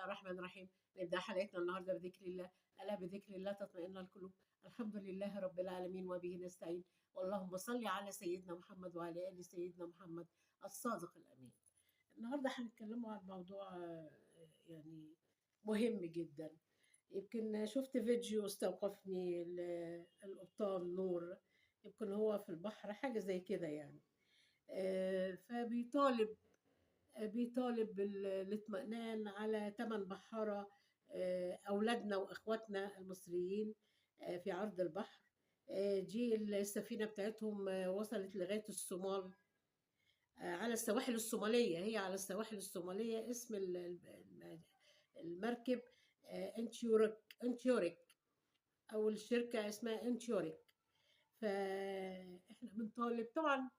الرحمن الرحيم. نبدأ حلقتنا النهارده بذكر الله. ألا بذكر الله تطمئن القلوب. الحمد لله رب العالمين وبه نستعين. اللهم صل على سيدنا محمد وعلى آل سيدنا محمد الصادق الأمين. النهارده هنتكلموا عن موضوع يعني مهم جدا. يمكن شفت فيديو استوقفني القبطان نور، يمكن هو في البحر حاجة زي كده يعني. بيطالب بالاطمئنان على 8 بحارة، أولادنا وإخواتنا المصريين في عرض البحر. دي السفينة بتاعتهم وصلت لغاية الصومال، على السواحل الصومالية. هي على السواحل الصومالية. اسم المركب انتيوريك، أو الشركة اسمها انتيوريك. فإحنا بنطالب طبعا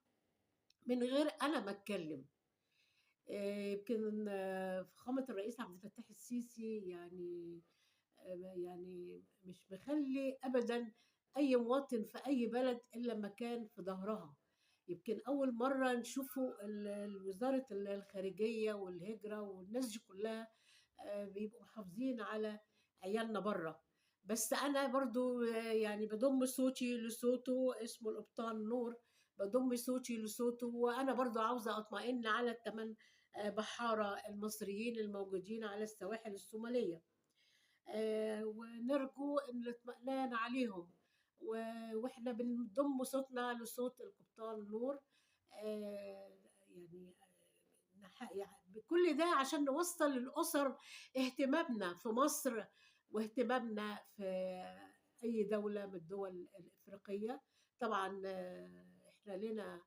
من غير أنا ما أتكلم. يمكن فخامة الرئيس عبد الفتاح السيسي يعني مش مخلي أبدا أي مواطن في أي بلد إلا لما كان في ظهرها. يمكن أول مرة نشوفوا وزارة الخارجية والهجرة والناس دي كلها بيبقوا محافظين على عيالنا بره. بس أنا برضو يعني بضم صوتي لصوته، اسمه القبطان نور، بضم صوتي لصوته. وأنا برضو عاوزة أطمئن على الثمان بحارة المصريين الموجودين على السواحل الصومالية، ونرجو إن الاطمئنان عليهم. وإحنا بنضم صوتنا لصوت القبطان نور. يعني بكل ده عشان نوصل للأسر اهتمامنا في مصر، واهتمامنا في أي دولة من الدول الإفريقية. طبعا إحنا لنا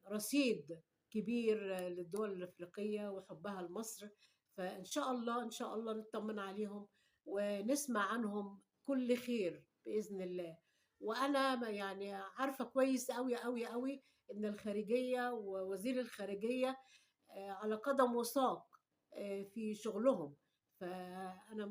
رصيد كبير للدول الأفريقية وحبها لمصر. فإن شاء الله إن شاء الله نطمن عليهم ونسمع عنهم كل خير بإذن الله. وأنا يعني عارفة كويس أوي أوي أوي إن الخارجية ووزير الخارجية على قدم وساق في شغلهم. فأنا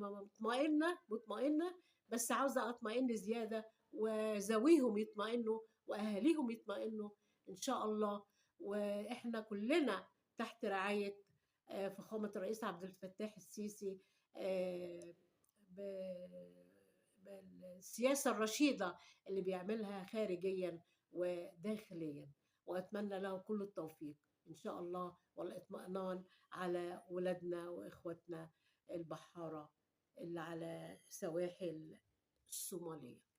مطمئنة، بس عاوزة أطمئن زيادة، وذويهم يطمئنوا، وأهاليهم يطمئنوا إن شاء الله. وإحنا كلنا تحت رعاية فخامة الرئيس عبد الفتاح السيسي، آه، بالسياسة الرشيدة اللي بيعملها خارجيا وداخليا. وأتمنى له كل التوفيق إن شاء الله، والاطمئنان على ولادنا وإخوتنا البحارة اللي على سواحل الصومالية.